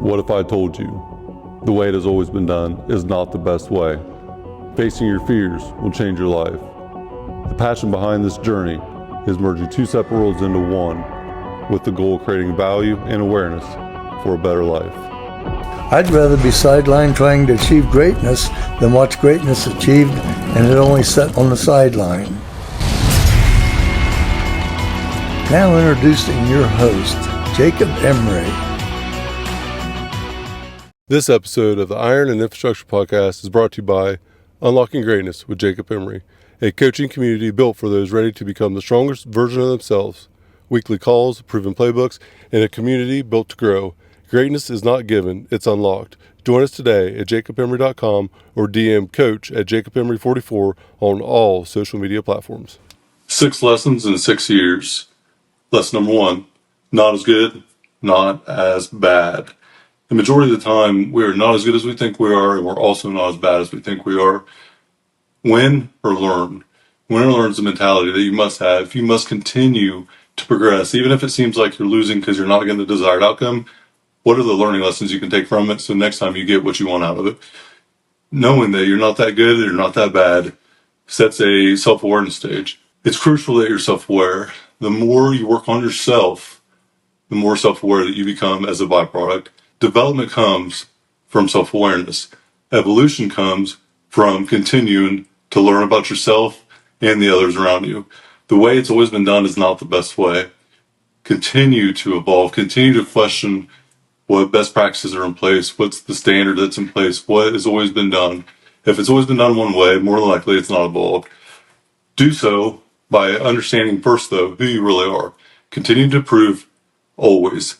What if I told you the way it has always been done is not the best way? Facing your fears will change your life. The passion behind this journey is merging two separate worlds into one with the goal of creating value and awareness for a better life. I'd rather be sidelined trying to achieve greatness than watch greatness achieved and it only set on the sideline. Now introducing your host, Jacob Emery. This episode of the Iron and Infrastructure Podcast is brought to you by Unlocking Greatness with Jacob Emery, a coaching community built for those ready to become the strongest version of themselves. Weekly calls, proven playbooks, and a community built to grow. Greatness is not given, it's unlocked. Join us today at jacobemery.com or DM coach at jacobemery44 on all social media platforms. 6 lessons in 6 years. Lesson number 1, not as good, not as bad. The majority of the time, we are not as good as we think we are, and we're also not as bad as we think we are. Win or learn. Win or learn is the mentality that you must have. You must continue to progress, even if it seems like you're losing because you're not getting the desired outcome. What are the learning lessons you can take from it so next time you get what you want out of it? Knowing that you're not that good, you're not that bad, sets a self-awareness stage. It's crucial that you're self-aware. The more you work on yourself, the more self-aware that you become as a byproduct. Development comes from self-awareness. Evolution comes from continuing to learn about yourself and the others around you. The way it's always been done is not the best way. Continue to evolve. Continue to question what best practices are in place. What's the standard that's in place? What has always been done? If it's always been done one way, more than likely it's not evolved. Do so by understanding first, though, who you really are. Continue to improve always,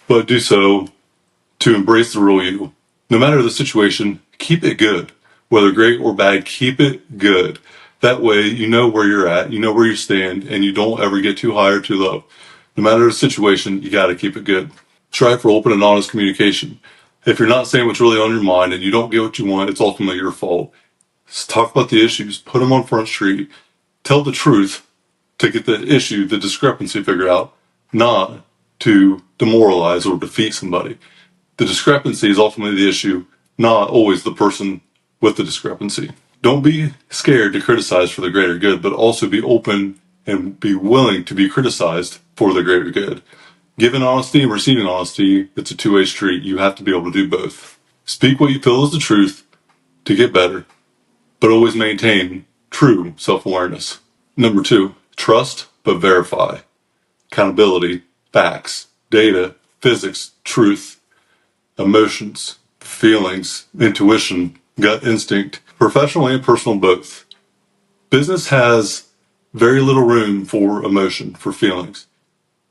but do so to embrace the real you. No matter the situation, keep it good. Whether great or bad, keep it good. That way you know where you're at, you know where you stand, and you don't ever get too high or too low. No matter the situation, you got to keep it good. Strive for open and honest communication. If you're not saying what's really on your mind and you don't get what you want, it's ultimately your fault. Just talk about the issues, put them on Front Street, tell the truth to get the issue, the discrepancy figured out, not to demoralize or defeat somebody. The discrepancy is ultimately the issue, not always the person with the discrepancy. Don't be scared to criticize for the greater good, but also be open and be willing to be criticized for the greater good. Giving honesty and receiving honesty, it's a two-way street. You have to be able to do both. Speak what you feel is the truth to get better, but always maintain true self-awareness. Number 2, trust but verify. Accountability, facts, data, physics, truth, emotions, feelings, intuition, gut instinct, professional and personal both. Business has very little room for emotion, for feelings.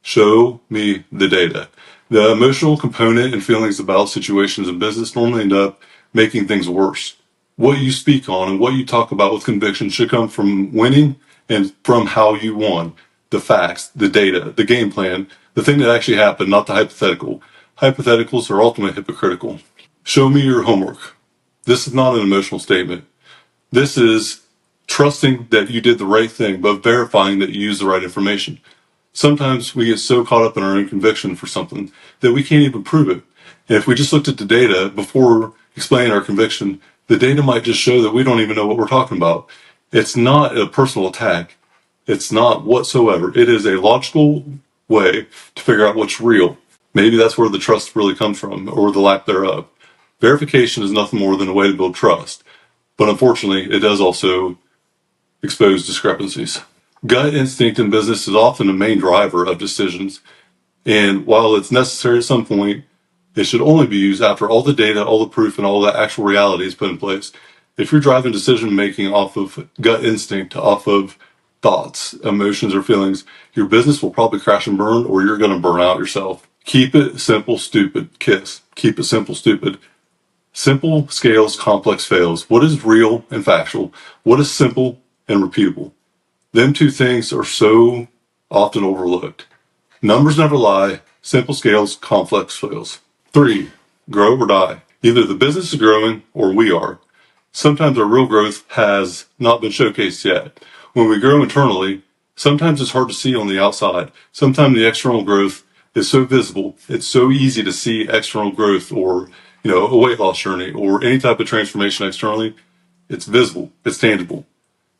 Show me the data. The emotional component and feelings about situations in business normally end up making things worse. What you speak on and what you talk about with conviction should come from winning and from how you won. The facts, the data, the game plan, the thing that actually happened, not the hypothetical. Hypotheticals are ultimately hypocritical. Show me your homework. This is not an emotional statement. This is trusting that you did the right thing, but verifying that you used the right information. Sometimes we get so caught up in our own conviction for something that we can't even prove it. And if we just looked at the data before explaining our conviction, the data might just show that we don't even know what we're talking about. It's not a personal attack. It's not whatsoever. It is a logical way to figure out what's real. Maybe that's where the trust really comes from, or the lack thereof. Verification is nothing more than a way to build trust. But unfortunately, it does also expose discrepancies. Gut instinct in business is often a main driver of decisions. And while it's necessary at some point, it should only be used after all the data, all the proof, and all the actual reality is put in place. If you're driving decision making off of gut instinct, off of thoughts, emotions, or feelings, your business will probably crash and burn, or you're going to burn out yourself. Keep it simple, stupid. KISS. Keep it simple, stupid. Simple scales, complex fails. What is real and factual? What is simple and repeatable? Them two things are so often overlooked. Numbers never lie. Simple scales, complex fails. 3, grow or die. Either the business is growing or we are. Sometimes our real growth has not been showcased yet. When we grow internally, sometimes it's hard to see on the outside. Sometimes the external growth is so visible. It's so easy to see external growth or, a weight loss journey or any type of transformation externally. It's visible. It's tangible.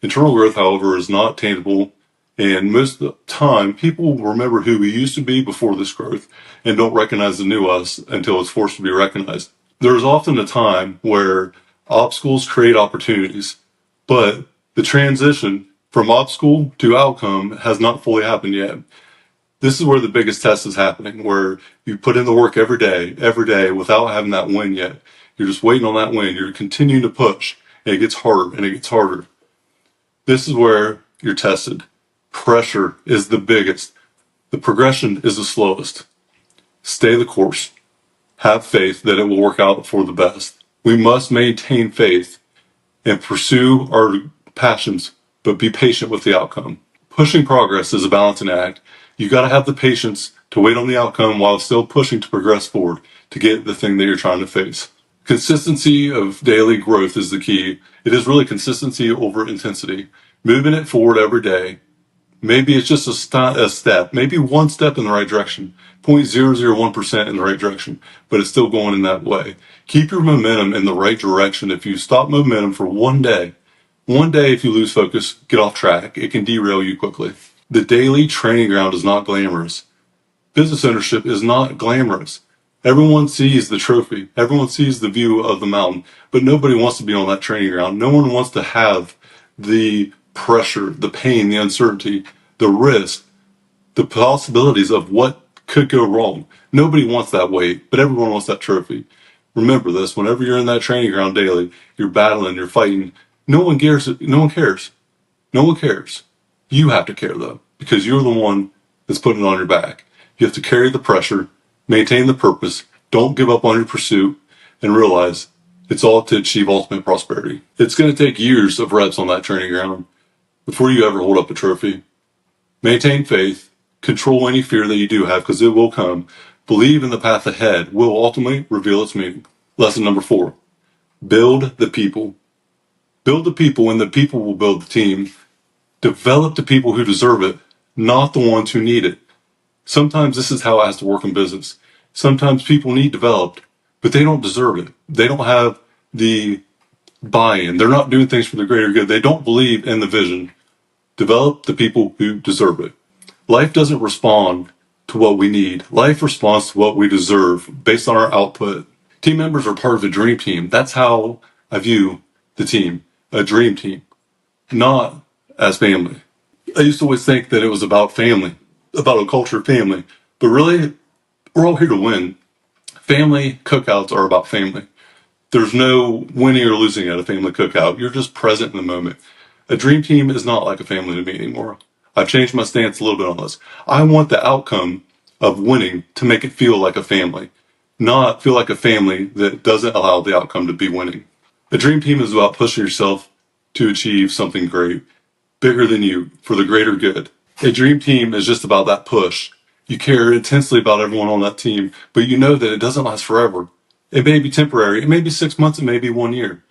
Internal growth, however, is not tangible. And most of the time, people remember who we used to be before this growth and don't recognize the new us until it's forced to be recognized. There's often a time where obstacles create opportunities, but the transition from obstacle to outcome has not fully happened yet. This is where the biggest test is happening, where you put in the work every day without having that win yet. You're just waiting on that win. You're continuing to push, and it gets harder and it gets harder. This is where you're tested. Pressure is the biggest. The progression is the slowest. Stay the course. Have faith that it will work out for the best. We must maintain faith and pursue our passions, but be patient with the outcome. Pushing progress is a balancing act. You got to have the patience to wait on the outcome while still pushing to progress forward to get the thing that you're trying to face. Consistency of daily growth is the key. It is really consistency over intensity. Moving it forward every day. Maybe it's just a step, maybe one step in the right direction, 0.001% in the right direction, but it's still going in that way. Keep your momentum in the right direction. If you stop momentum for one day, if you lose focus, get off track, it can derail you quickly. The daily training ground is not glamorous. Business ownership is not glamorous. Everyone sees the trophy. Everyone sees the view of the mountain, but nobody wants to be on that training ground. No one wants to have the pressure, the pain, the uncertainty, the risk, the possibilities of what could go wrong. Nobody wants that weight, but everyone wants that trophy. Remember this, whenever you're in that training ground daily, you're battling, you're fighting. No one cares. No one cares. No one cares. You have to care though, because you're the one that's putting it on your back. You have to carry the pressure, maintain the purpose, don't give up on your pursuit, and realize it's all to achieve ultimate prosperity. It's going to take years of reps on that training ground before you ever hold up a trophy. Maintain faith, control any fear that you do have because it will come. Believe in the path ahead will ultimately reveal its meaning. Lesson number 4, build the people. Build the people and the people will build the team. Develop the people who deserve it, not the ones who need it. Sometimes this is how it has to work in business. Sometimes people need developed, but they don't deserve it. They don't have the buy-in. They're not doing things for the greater good. They don't believe in the vision. Develop the people who deserve it. Life doesn't respond to what we need. Life responds to what we deserve based on our output. Team members are part of a dream team. That's how I view the team, a dream team, not as family. I used to always think that it was about family, about a culture of family, but really, we're all here to win. Family cookouts are about family. There's no winning or losing at a family cookout. You're just present in the moment. A dream team is not like a family to me anymore. I've changed my stance a little bit on this. I want the outcome of winning to make it feel like a family, not feel like a family that doesn't allow the outcome to be winning. A dream team is about pushing yourself to achieve something great, bigger than you, for the greater good. A dream team is just about that push. You care intensely about everyone on that team, but you know that it doesn't last forever. It may be temporary. It may be 6 months. It may be 1 year.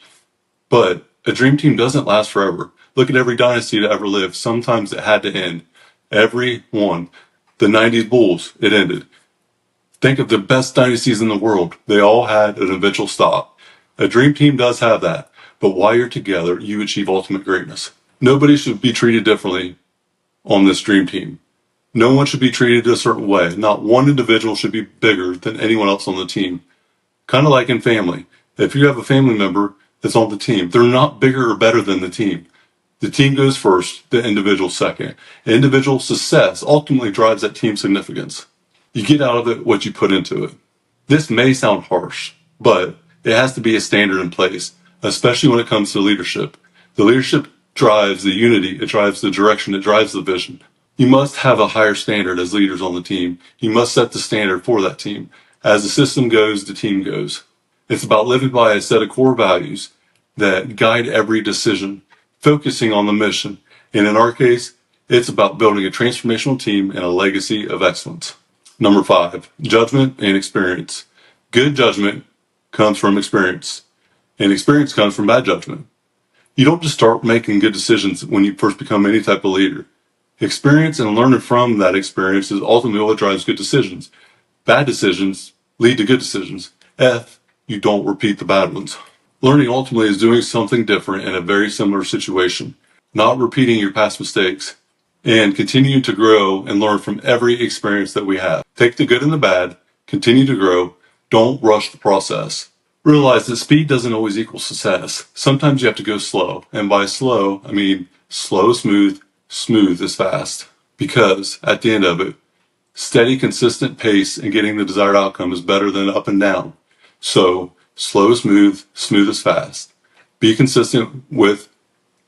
But a dream team doesn't last forever. Look at every dynasty that ever lived. Sometimes it had to end. Every one. The 90s Bulls, it ended. Think of the best dynasties in the world. They all had an eventual stop. A dream team does have that. But while you're together, you achieve ultimate greatness. Nobody should be treated differently on this dream team. No one should be treated a certain way. Not one individual should be bigger than anyone else on the team. Kind of like in family. If you have a family member that's on the team, they're not bigger or better than the team. The team goes first, the individual second. Individual success ultimately drives that team significance. You get out of it what you put into it. This may sound harsh, but it has to be a standard in place, especially when it comes to leadership. The leadership drives the unity, it drives the direction, it drives the vision. You must have a higher standard as leaders on the team. You must set the standard for that team. As the system goes, the team goes. It's about living by a set of core values that guide every decision, focusing on the mission. And in our case, it's about building a transformational team and a legacy of excellence. Number 5, judgment and experience. Good judgment comes from experience, and experience comes from bad judgment. You don't just start making good decisions when you first become any type of leader. Experience and learning from that experience is ultimately what drives good decisions. Bad decisions lead to good decisions. F, you don't repeat the bad ones. Learning ultimately is doing something different in a very similar situation, not repeating your past mistakes, and continuing to grow and learn from every experience that we have. Take the good and the bad, continue to grow, don't rush the process. Realize that speed doesn't always equal success. Sometimes you have to go slow, and by slow, I mean slow, smooth is fast. Because at the end of it, steady, consistent pace and getting the desired outcome is better than up and down. So, slow, smooth is fast. Be consistent with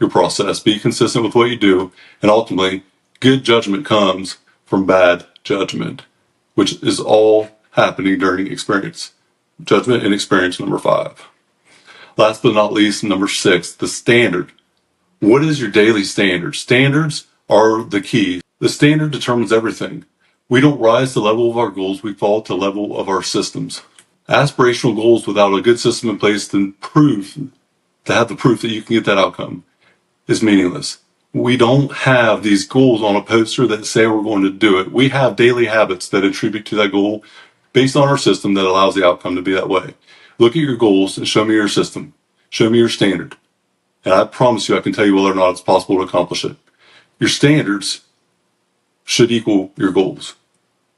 your process. Be consistent with what you do. And ultimately, good judgment comes from bad judgment, which is all happening during experience. Judgment and experience, number 5. Last but not least, number 6, the standard. What is your daily standard? Standards are the key. The standard determines everything. We don't rise to the level of our goals, we fall to the level of our systems. Aspirational goals without a good system in place to have the proof that you can get that outcome is meaningless. We don't have these goals on a poster that say we're going to do it. We have daily habits that attribute to that goal based on our system that allows the outcome to be that way. Look at your goals and show me your system. Show me your standard. And I promise you I can tell you whether or not it's possible to accomplish it. Your standards should equal your goals,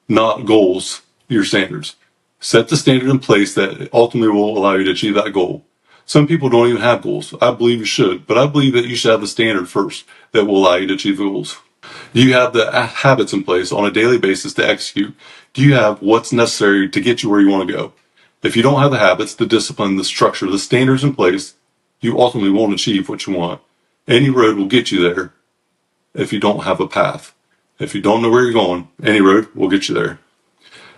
not goals, your standards. Set the standard in place that ultimately will allow you to achieve that goal. Some people don't even have goals. I believe you should, but I believe that you should have the standard first that will allow you to achieve the goals. Do you have the habits in place on a daily basis to execute? Do you have what's necessary to get you where you want to go? If you don't have the habits, the discipline, the structure, the standards in place, you ultimately won't achieve what you want. Any road will get you there if you don't have a path. If you don't know where you're going, any road will get you there.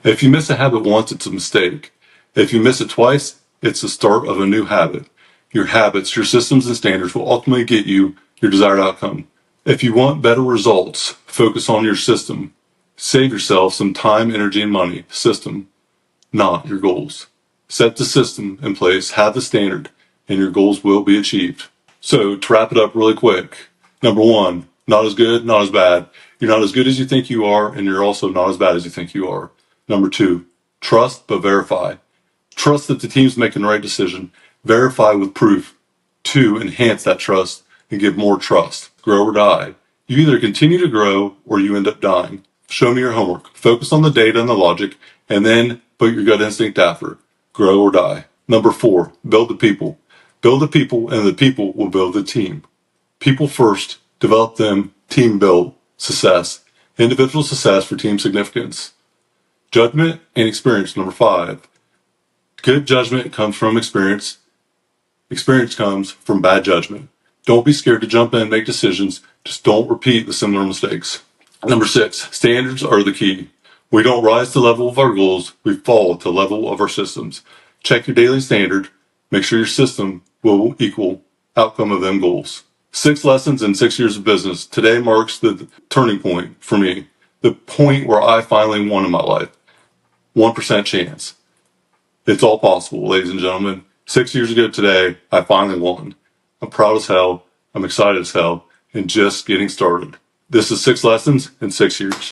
If you miss a habit once, it's a mistake. If you miss it twice, it's the start of a new habit. Your habits, your systems and standards will ultimately get you your desired outcome. If you want better results, focus on your system. Save yourself some time, energy, and money. System, not your goals. Set the system in place, have the standard, and your goals will be achieved. So to wrap it up really quick, number 1, not as good, not as bad. You're not as good as you think you are, and you're also not as bad as you think you are. Number 2, trust but verify. Trust that the team's making the right decision. Verify with proof to enhance that trust and give more trust. Grow or die. You either continue to grow or you end up dying. Show me your homework. Focus on the data and the logic, and then put your gut instinct after it. Grow or die. Number 4, build the people. Build the people, and the people will build the team. People first, develop them, team build, success. Individual success for team significance. Judgment and experience, number 5. Good judgment comes from experience. Experience comes from bad judgment. Don't be scared to jump in and make decisions. Just don't repeat the similar mistakes. Number 6, standards are the key. We don't rise to the level of our goals. We fall to the level of our systems. Check your daily standard. Make sure your system will equal outcome of them goals. 6 lessons in 6 years of business. Today marks the turning point for me. The point where I finally won in my life. 1% chance. It's all possible, ladies and gentlemen. 6 years ago today, I finally won. I'm proud as hell. I'm excited as hell. And just getting started. This is 6 lessons in 6 years.